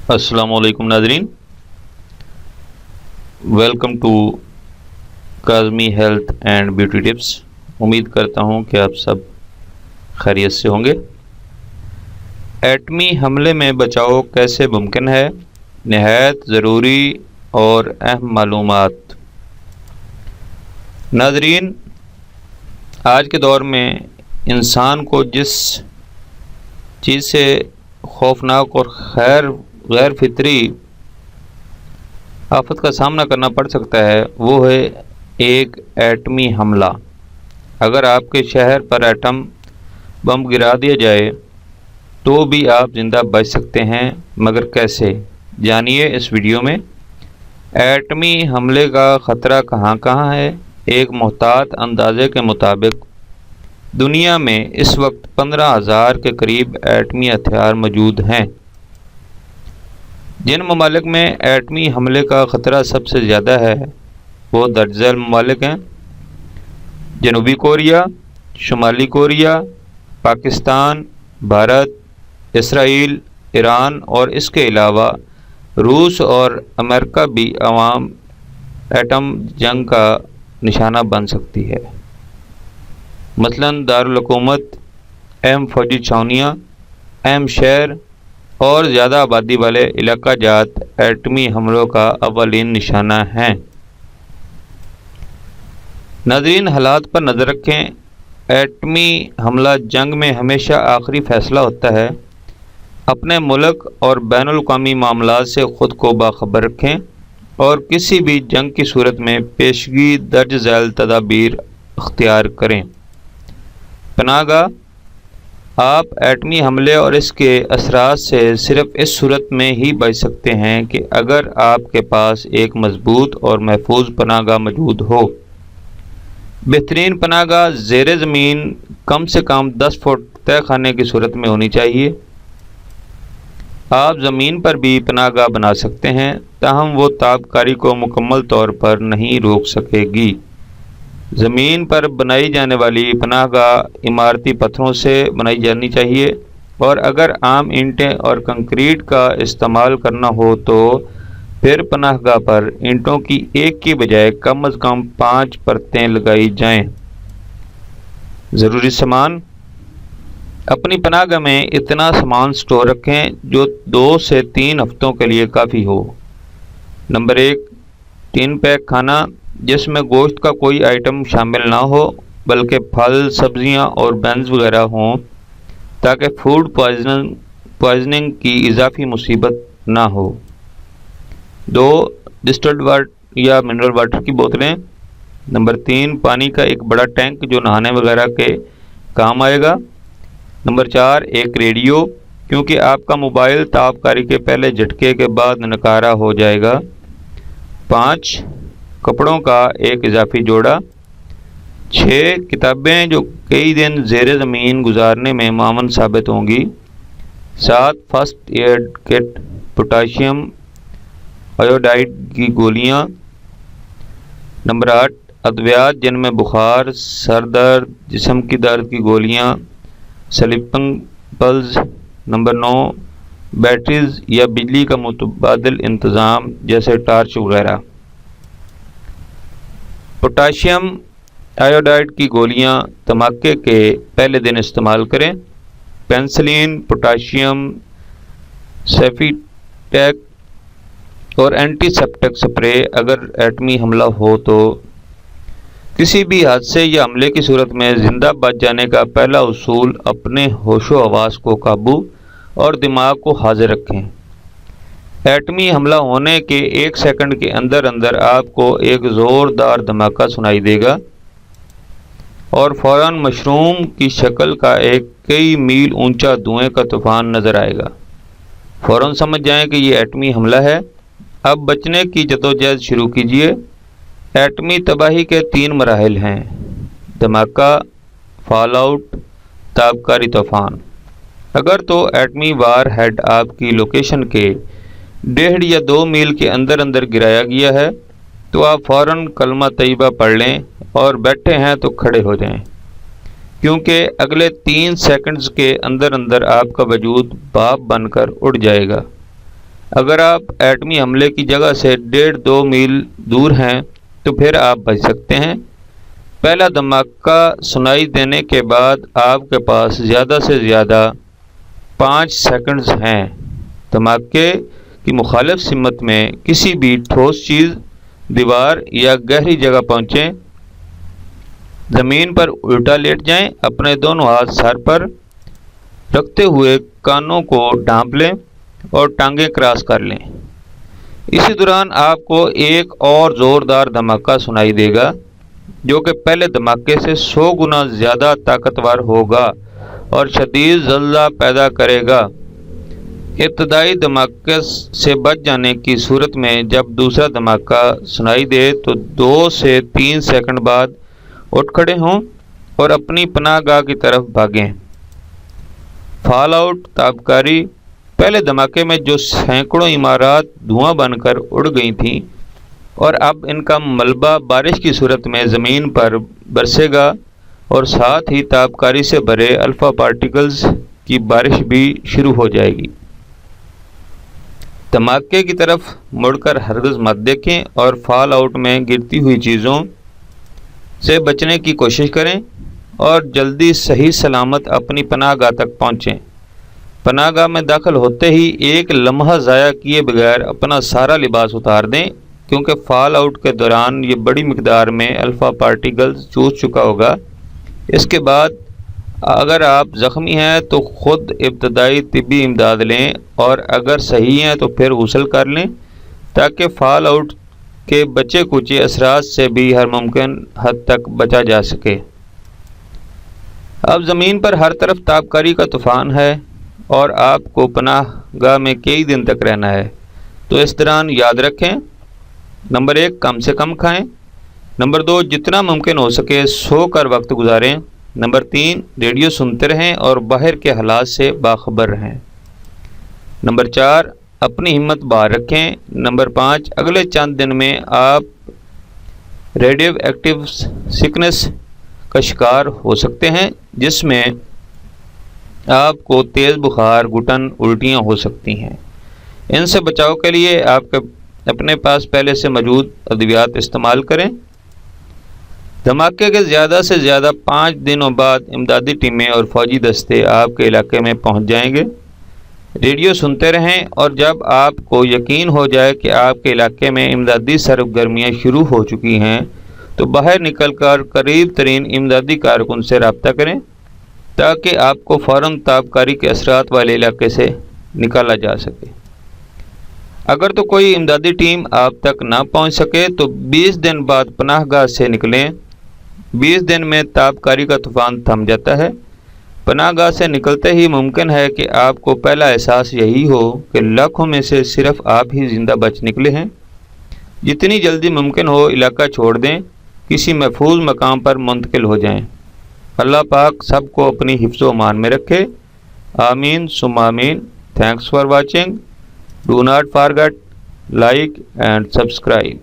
السلام علیکم ناظرین، welcome to Kazmi health and beauty tips. امید کرتا ہوں کہ آپ سب خیریت سے ہوں گے۔ ایٹمی حملے میں بچاؤ کیسے ممکن ہے؟ نہایت ضروری اور اہم معلومات۔ ناظرین، آج کے دور میں انسان کو جس چیز سے خوفناک اور غیر فطری آفت کا سامنا کرنا پڑ سکتا ہے وہ ہے ایک ایٹمی حملہ۔ اگر آپ کے شہر پر ایٹم بم گرا دیا جائے تو بھی آپ زندہ بچ سکتے ہیں، مگر کیسے؟ جانیے اس ویڈیو میں۔ ایٹمی حملے کا خطرہ کہاں کہاں ہے؟ ایک محتاط اندازے کے مطابق دنیا میں اس وقت 15,000 کے قریب ایٹمی ہتھیار موجود ہیں۔ جن ممالک میں ایٹمی حملے کا خطرہ سب سے زیادہ ہے وہ درج ذیل ممالک ہیں: جنوبی کوریا، شمالی کوریا، پاکستان، بھارت، اسرائیل، ایران اور اس کے علاوہ روس اور امریکہ بھی عوام ایٹم جنگ کا نشانہ بن سکتی ہے۔ مثلاً دارالحکومت، اہم فوجی چھاؤنیاں، اہم شہر اور زیادہ آبادی والے علاقہ جات ایٹمی حملوں کا اولین نشانہ ہیں۔ ناظرین، حالات پر نظر رکھیں۔ ایٹمی حملہ جنگ میں ہمیشہ آخری فیصلہ ہوتا ہے۔ اپنے ملک اور بین الاقوامی معاملات سے خود کو باخبر رکھیں اور کسی بھی جنگ کی صورت میں پیشگی درج ذیل تدابیر اختیار کریں۔ پناہ گاہ: آپ ایٹمی حملے اور اس کے اثرات سے صرف اس صورت میں ہی بچ سکتے ہیں کہ اگر آپ کے پاس ایک مضبوط اور محفوظ پناہ گاہ موجود ہو۔ بہترین پناہ گاہ زیر زمین کم سے کم 10 فٹ تہہ خانے کی صورت میں ہونی چاہیے۔ آپ زمین پر بھی پناہ گاہ بنا سکتے ہیں، تاہم وہ تابکاری کو مکمل طور پر نہیں روک سکے گی۔ زمین پر بنائی جانے والی پناہ گاہ عمارتی پتھروں سے بنائی جانی چاہیے، اور اگر عام اینٹیں اور کنکریٹ کا استعمال کرنا ہو تو پھر پناہ گاہ پر اینٹوں کی ایک کی بجائے کم از کم 5 پرتیں لگائی جائیں۔ ضروری سامان: اپنی پناہ گاہ میں اتنا سامان سٹور رکھیں جو 2 سے 3 ہفتوں کے لیے کافی ہو۔ نمبر 1، ٹین پیک کھانا، جس میں گوشت کا کوئی آئٹم شامل نہ ہو بلکہ پھل، سبزیاں اور بینز وغیرہ ہوں تاکہ فوڈ پوائزننگ کی اضافی مصیبت نہ ہو۔ 2، ڈسٹلڈ واٹر یا منرل واٹر کی بوتلیں۔ نمبر 3، پانی کا ایک بڑا ٹینک جو نہانے وغیرہ کے کام آئے گا۔ نمبر 4، ایک ریڈیو، کیونکہ آپ کا موبائل تابکاری کے پہلے جھٹکے کے بعد ناکارہ ہو جائے گا۔ 5، کپڑوں کا ایک اضافی جوڑا۔ 6، کتابیں جو کئی دن زیر زمین گزارنے میں معاون ثابت ہوں گی۔ 7، فرسٹ ایڈ کٹ، پوٹاشیم آیوڈائڈ کی گولیاں۔ نمبر 8، ادویات جن میں بخار، سر درد، جسم کی درد کی گولیاں، سلیپنگ پلز۔ نمبر 9، بیٹریز یا بجلی کا متبادل انتظام جیسے ٹارچ وغیرہ۔ پوٹاشیم آیوڈائڈ کی گولیاں دھماکے کے پہلے دن استعمال کریں۔ پینسلین، پوٹاشیم سیفیٹیک اور اینٹی سیپٹک سپرے اگر ایٹمی حملہ ہو تو۔ کسی بھی حادثے یا حملے کی صورت میں زندہ بچ جانے کا پہلا اصول اپنے ہوش و حواس کو قابو اور دماغ کو حاضر رکھیں۔ ایٹمی حملہ ہونے کے 1 سیکنڈ کے اندر اندر آپ کو ایک زوردار دھماکہ سنائی دے گا اور فوراً مشروم کی شکل کا ایک کئی میل اونچا دھوئیں کا طوفان نظر آئے گا۔ فوراً سمجھ جائیں کہ یہ ایٹمی حملہ ہے۔ اب بچنے کی جدوجہد شروع کیجیے۔ ایٹمی تباہی کے 3 مراحل ہیں: دھماکہ، فال آؤٹ، تابکاری طوفان۔ اگر تو ایٹمی وار ہیڈ آپ کی لوکیشن کے 1.5 یا 2 میل کے اندر اندر گرایا گیا ہے تو آپ فوراً کلمہ طیبہ پڑھ لیں اور بیٹھے ہیں تو کھڑے ہو جائیں، کیونکہ اگلے 3 سیکنڈز کے اندر اندر آپ کا وجود بھاپ بن کر اڑ جائے گا۔ اگر آپ ایٹمی حملے کی جگہ سے 1.5-2 میل دور ہیں تو پھر آپ بچ سکتے ہیں۔ پہلا دھماکہ سنائی دینے کے بعد آپ کے پاس زیادہ سے زیادہ 5 سیکنڈز ہیں۔ دھماکے کی مخالف سمت میں کسی بھی ٹھوس چیز، دیوار یا گہری جگہ پہنچیں۔ زمین پر الٹا لیٹ جائیں، اپنے دونوں ہاتھ سر پر رکھتے ہوئے کانوں کو ڈھانپ لیں اور ٹانگیں کراس کر لیں۔ اسی دوران آپ کو ایک اور زوردار دھماکہ سنائی دے گا جو کہ پہلے دھماکے سے 100 گنا زیادہ طاقتور ہوگا اور شدید زلزلہ پیدا کرے گا۔ ابتدائی دھماکے سے بچ جانے کی صورت میں جب دوسرا دھماکہ سنائی دے تو 2 سے 3 سیکنڈ بعد اٹھ کھڑے ہوں اور اپنی پناہ گاہ کی طرف بھاگیں۔ فال آؤٹ تابکاری: پہلے دھماکے میں جو سینکڑوں عمارات دھواں بن کر اڑ گئی تھیں اور اب ان کا ملبہ بارش کی صورت میں زمین پر برسے گا اور ساتھ ہی تابکاری سے بھرے الفا پارٹیکلز کی بارش بھی شروع ہو جائے گی۔ دھماکے کی طرف مڑ کر ہرگز مت دیکھیں اور فال آؤٹ میں گرتی ہوئی چیزوں سے بچنے کی کوشش کریں اور جلدی صحیح سلامت اپنی پناہ گاہ تک پہنچیں۔ پناہ گاہ میں داخل ہوتے ہی ایک لمحہ ضائع کیے بغیر اپنا سارا لباس اتار دیں کیونکہ فال آؤٹ کے دوران یہ بڑی مقدار میں الفا پارٹیکلز چوس چکا ہوگا۔ اس کے بعد اگر آپ زخمی ہیں تو خود ابتدائی طبی امداد لیں اور اگر صحیح ہیں تو پھر غسل کر لیں تاکہ فال آؤٹ کے بچے کچے اثرات سے بھی ہر ممکن حد تک بچا جا سکے۔ اب زمین پر ہر طرف تابکاری کا طوفان ہے اور آپ کو پناہ گاہ میں کئی دن تک رہنا ہے، تو اس دوران یاد رکھیں: نمبر 1 کم سے کم کھائیں۔ نمبر 2 جتنا ممکن ہو سکے سو کر وقت گزاریں۔ نمبر 3 ریڈیو سنتے رہیں اور باہر کے حالات سے باخبر رہیں۔ نمبر 4 اپنی ہمت باہر رکھیں۔ نمبر 5 اگلے چند دن میں آپ ریڈیو ایکٹیو سکنس کا شکار ہو سکتے ہیں جس میں آپ کو تیز بخار، گھٹن، الٹیاں ہو سکتی ہیں۔ ان سے بچاؤ کے لیے آپ اپنے پاس پہلے سے موجود ادویات استعمال کریں۔ دھماکے کے زیادہ سے زیادہ 5 دنوں بعد امدادی ٹیمیں اور فوجی دستے آپ کے علاقے میں پہنچ جائیں گے۔ ریڈیو سنتے رہیں اور جب آپ کو یقین ہو جائے کہ آپ کے علاقے میں امدادی سرگرمیاں شروع ہو چکی ہیں تو باہر نکل کر قریب ترین امدادی کارکن سے رابطہ کریں تاکہ آپ کو فوراً تابکاری کے اثرات والے علاقے سے نکالا جا سکے۔ اگر تو کوئی امدادی ٹیم آپ تک نہ پہنچ سکے تو 20 دن بعد پناہ گاہ سے نکلیں۔ 20 دن میں تابکاری کا طوفان تھم جاتا ہے۔ پناہ گاہ سے نکلتے ہی ممکن ہے کہ آپ کو پہلا احساس یہی ہو کہ لاکھوں میں سے صرف آپ ہی زندہ بچ نکلے ہیں۔ جتنی جلدی ممکن ہو علاقہ چھوڑ دیں، کسی محفوظ مقام پر منتقل ہو جائیں۔ اللہ پاک سب کو اپنی حفظ و امان میں رکھے، آمین ثم آمین۔ Thanks for watching. Do not forget like and subscribe.